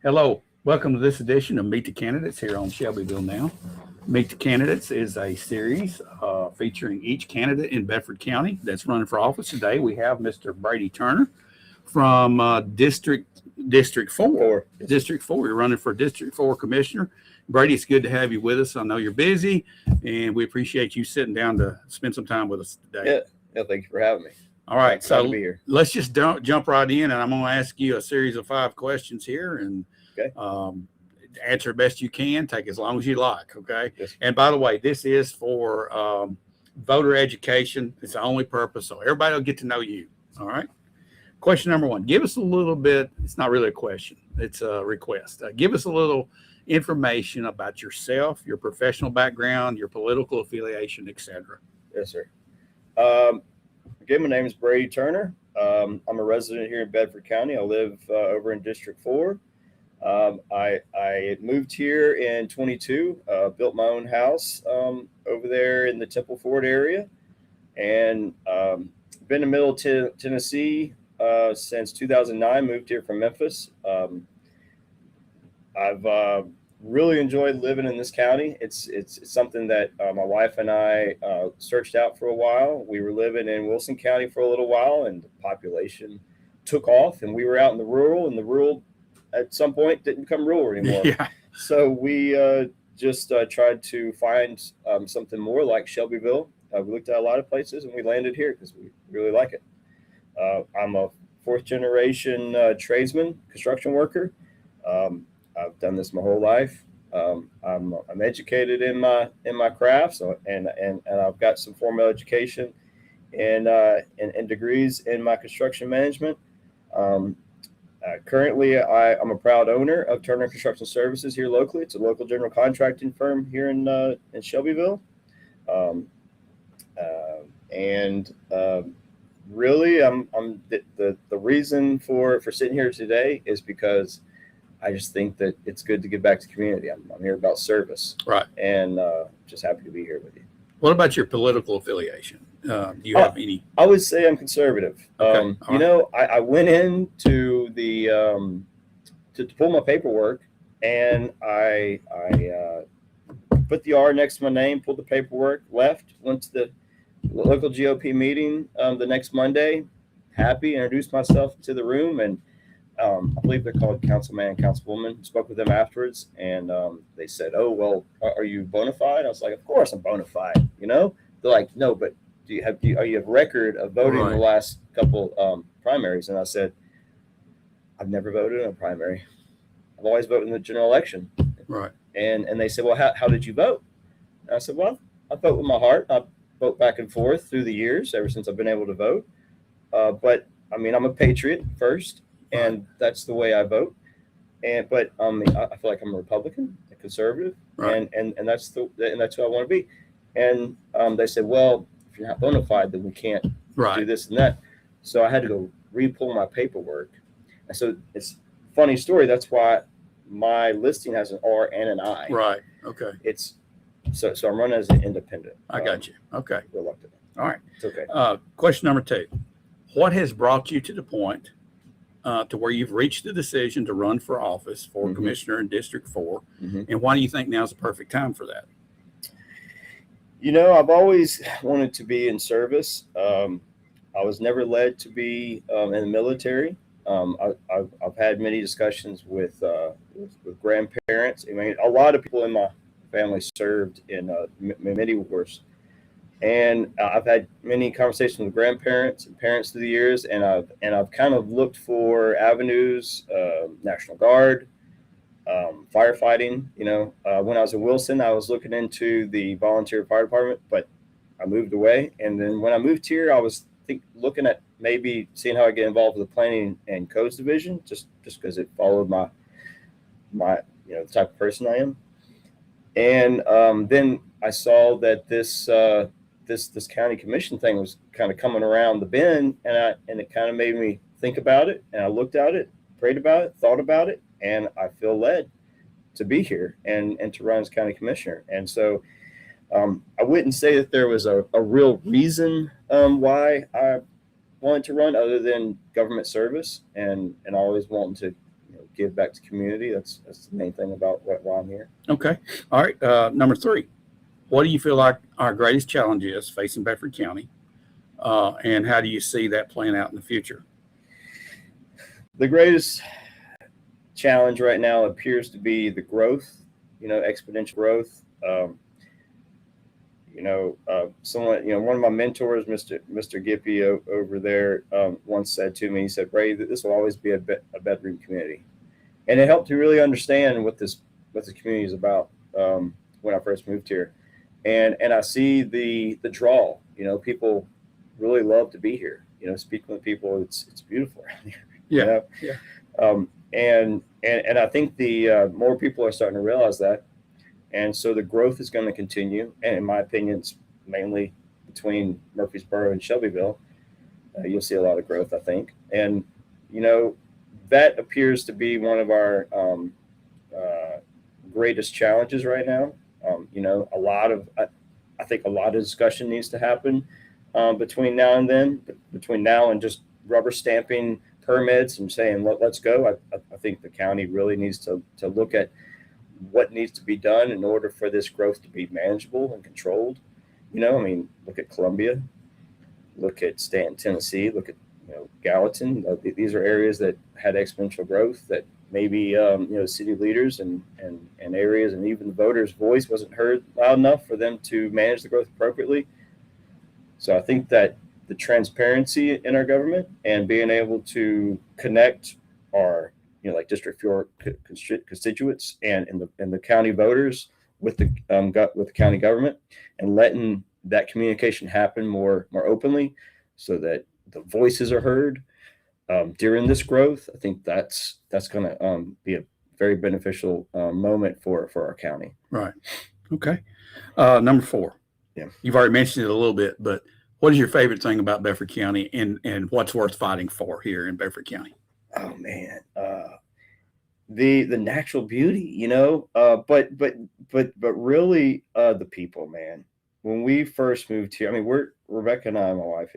Hello, welcome to this edition of Meet the Candidates here on Shelbyville Now. Meet the Candidates is a series featuring each candidate in Bedford County that's running for office. Today we have Mr. Brady Turner from District 4. District 4. You're running for District 4 Commissioner. Brady, it's good to have you with us. I know you're busy, and we appreciate you sitting down to spend some time with us today. Yeah, thank you for having me. All right, Glad so to be here. let's just jump right in, and I'm going to ask you a series of 5 questions here, and Okay. Answer best you can. Take as long as you like, okay? Yes. And by the way, this is for voter education. It's the only purpose, so everybody will get to know you, all right? Question number 1. Give us a little bit. It's not really a question. It's a request. Give us a little information about yourself, your professional background, your political affiliation, etc. Yes, sir. Again, my name is Brady Turner. I'm a resident here in Bedford County. I live over in District 4. I moved here in 22, built my own house over there in the Temple Ford area, and been in Middle Tennessee since 2009. Moved here from Memphis. I've really enjoyed living in this county. It's something that my wife and I searched out for a while. We were living in Wilson County for a little while, and the population took off, and we were out in the rural, and the rural at some point didn't become rural anymore. Yeah. So we just tried to find something more like Shelbyville. We looked at a lot of places, and we landed here because we really like it. I'm a 4th generation tradesman, construction worker. I've done this my whole life. I'm educated in my craft, so and I've got some formal education and degrees in my construction management. Currently, I'm a proud owner of Turner Construction Services here locally. It's a local general contracting firm here in Shelbyville, really, I'm the reason for sitting here today is because I just think that it's good to give back to the community. I'm here about service, Right. And just happy to be here with you. What about your political affiliation? Do you have any? I would say I'm conservative. Okay. I went into the to pull my paperwork, and I put the R next to my name, pulled the paperwork, left, went to the local GOP meeting the next Monday, happy, introduced myself to the room, and I believe they're called councilman and councilwoman. Spoke with them afterwards, and they said, "Oh, well, are you bona fide?" I was like, "Of course I'm bona fide." They're like, "No, but do you have record of voting in the last couple primaries?" And I said, "I've never voted in a primary. I've always voted in the general election." Right. And they said, "Well, how did you vote?" And I said, "Well, I vote with my heart. I vote back and forth through the years, ever since I've been able to vote. But I mean, I'm a patriot first. And that's the way I vote. But I feel like I'm a Republican, a conservative, right. and that's who I want to be." And they said, "Well, if you're not bona fide, then we can't do this and that." So I had to go re-pull my paperwork. And so it's a funny story. That's why my listing has an R and an I. Right. Okay. It's so I'm running as an independent. I got you. Okay. Reluctant. All right. It's okay. Question number 2. What has brought you to the point to where you've reached the decision to run for office for Mm-hmm. Commissioner in District 4? Mm-hmm. And why do you think now is the perfect time for that? I've always wanted to be in service. I was never led to be in the military. I've had many discussions with grandparents. I mean, a lot of people in my family served in many wars. And I've had many conversations with grandparents and parents through the years, and I've kind of looked for avenues, National Guard, firefighting. When I was in Wilson, I was looking into the volunteer fire department, but I moved away. And then when I moved here, I was looking at maybe seeing how I get involved with the planning and codes division, just because it followed my the type of person I am. And then I saw that this county commission thing was kind of coming around the bend, and it kind of made me think about it. And I looked at it, prayed about it, thought about it, and I feel led to be here and to run as county commissioner. And so I wouldn't say that there was a real reason why I wanted to run other than government service and always wanting to give back to community. That's the main thing about why I'm here. Okay. All right. Number 3, what do you feel like our greatest challenge is facing Bedford County? And how do you see that playing out in the future? The greatest challenge right now appears to be the growth, exponential growth. Someone, one of my mentors, Mr. Gippy over there, once said to me, he said, "Brady, that this will always be a bedroom community," and it helped to really understand what the community is about when I first moved here, and I see the draw. People really love to be here. Speaking with people, it's beautiful around here. Yeah. Yeah. And I think the more people are starting to realize that. And so the growth is going to continue. And in my opinion, it's mainly between Murfreesboro and Shelbyville. You'll see a lot of growth, I think. And, that appears to be one of our greatest challenges right now. I think a lot of discussion needs to happen between now and then, between now and just rubber stamping permits and saying, let's go. I think the county really needs to look at what needs to be done in order for this growth to be manageable and controlled. Look at Columbia, look at Stanton, Tennessee, look at Gallatin. These are areas that had exponential growth that maybe city leaders and areas and even the voters' voice wasn't heard loud enough for them to manage the growth appropriately. So I think that the transparency in our government and being able to connect our like District 4 constituents and the county voters with the county government, and letting that communication happen more openly, so that the voices are heard during this growth. I think that's going to be a very beneficial moment for our county. Right. Okay. Number 4. Yeah. You've already mentioned it a little bit, but what is your favorite thing about Bedford County, and what's worth fighting for here in Bedford County? Oh man, the natural beauty, but really the people, man. When we first moved here, Rebecca and I, my wife,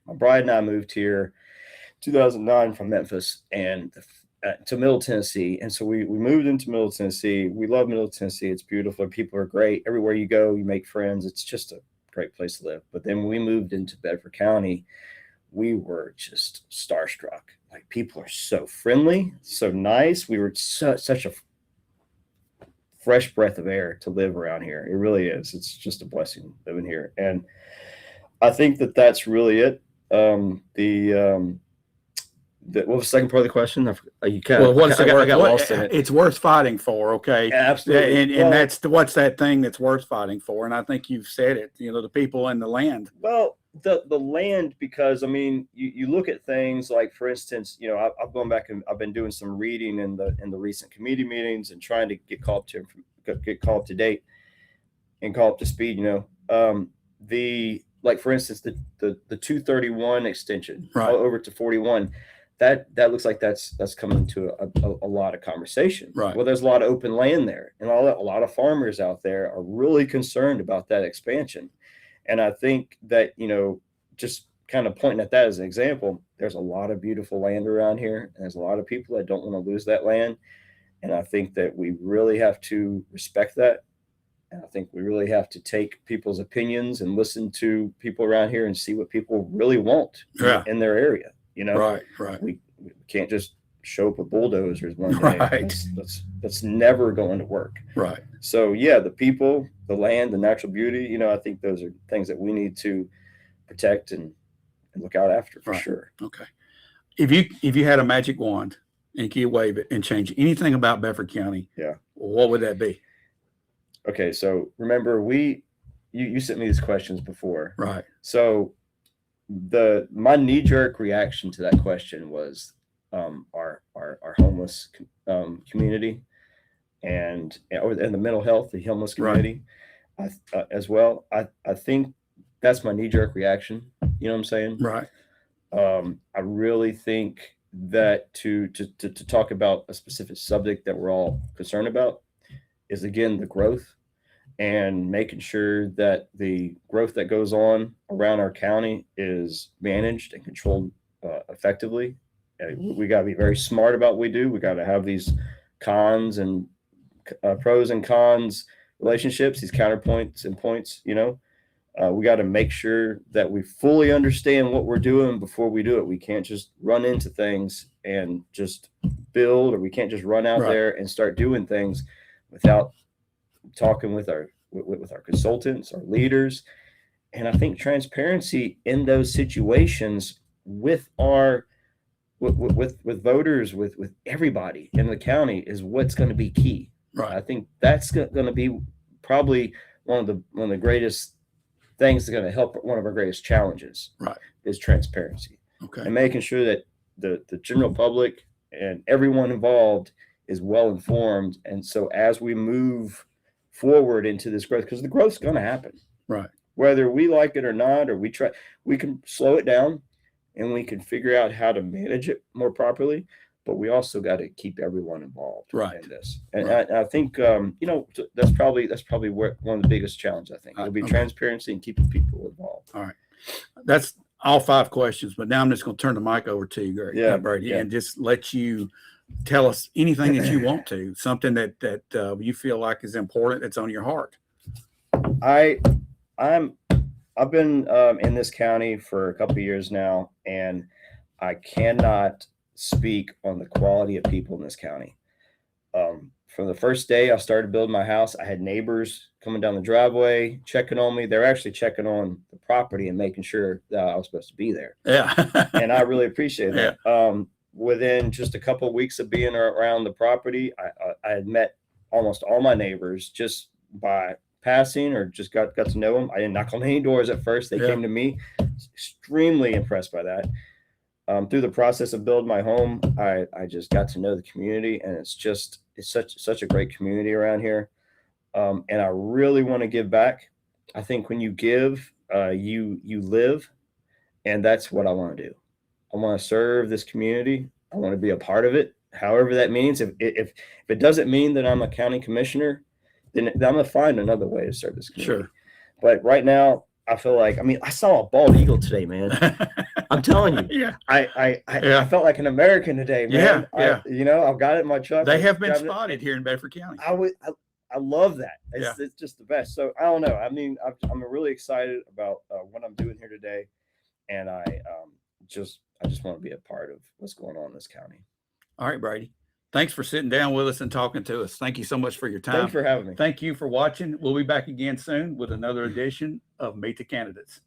my bride and I moved here 2009 from Memphis and to Middle Tennessee, and so we moved into Middle Tennessee. We love Middle Tennessee. It's beautiful. People are great. Everywhere you go, you make friends. It's just a great place to live. But then when we moved into Bedford County, we were just starstruck. Like, people are so friendly, so nice. We were such a fresh breath of air to live around here. It really is. It's just a blessing living here. And I think that that's really it. What was the second part of the question? You kind of got lost in it. It's worth fighting for, okay? Absolutely. And that's what's that thing that's worth fighting for? And I think you've said it. The people and the land. Well, the land, because you look at things like, for instance, I've gone back and I've been doing some reading in the recent committee meetings and trying to get caught up to date and caught up to speed. For instance, the 231 extension, right, over to 41. That looks like that's coming to a lot of conversation. Right. Well, there's a lot of open land there, and a lot of farmers out there are really concerned about that expansion. And I think that, just kind of pointing at that as an example, there's a lot of beautiful land around here, and there's a lot of people that don't want to lose that land. And I think that we really have to respect that. And I think we really have to take people's opinions and listen to people around here and see what people really want in their area. Right. We can't just show up with bulldozers one day. Right. That's never going to work. Right. So yeah, the people, the land, the natural beauty, I think those are things that we need to protect and look out after for sure. Okay. If you had a magic wand and you could wave it and change anything about Bedford County, what would that be? Okay, so remember, you sent me these questions before. Right. So my knee-jerk reaction to that question was our homeless community and the mental health, the homeless community, as well. I think that's my knee-jerk reaction. You know what I'm saying? Right. I really think that to talk about a specific subject that we're all concerned about is, again, the growth, and making sure that the growth that goes on around our county is managed and controlled effectively. We got to be very smart about what we do. We got to have these cons and pros and cons relationships, these counterpoints and points. We got to make sure that we fully understand what we're doing before we do it. We can't just run into things and just build, or we can't just run out there and start doing things without talking with our consultants, our leaders. And I think transparency in those situations with our with voters, with everybody in the county is what's going to be key. Right. I think that's going to be probably one of the greatest things that's going to help. One of our greatest challenges, right, is transparency. Okay. And making sure that the general public and everyone involved is well informed. And so as we move forward into this growth, because the growth's going to happen, right, whether we like it or not, or we can slow it down and we can figure out how to manage it more properly. But we also got to keep everyone involved in this. And I think, that's probably where one of the biggest challenges, I think, will be transparency and keeping people involved. All right. That's all 5 questions, but now I'm just going to turn the mic over to you, Brady, and just let you tell us anything that you want to, something that you feel like is important, that's on your heart. I've been in this county for a couple of years now, and I cannot speak on the quality of people in this county. From the first day I started building my house, I had neighbors coming down the driveway, checking on me. They're actually checking on the property and making sure that I was supposed to be there. Yeah. And I really appreciate that. Within just a couple of weeks of being around the property, I had met almost all my neighbors just by passing, or just got to know them. I didn't knock on any doors at first. They came to me. Extremely impressed by that. Through the process of building my home, I just got to know the community, and it's such a great community around here. And I really want to give back. I think when you give, you live, and that's what I want to do. I want to serve this community. I want to be a part of it, however that means. If it doesn't mean that I'm a county commissioner, then I'm gonna find another way to serve this community. Sure. But right now, I feel like, I saw a bald eagle today, man. I'm telling you. Yeah. I felt like an American today, man. Yeah. I've got it in my truck. They have been spotted here in Bedford County. I love that. It's just the best. So I don't know. I'm really excited about what I'm doing here today, and I just want to be a part of what's going on in this county. All right, Brady. Thanks for sitting down with us and talking to us. Thank you so much for your time. Thanks for having me. Thank you for watching. We'll be back again soon with another edition of Meet the Candidates.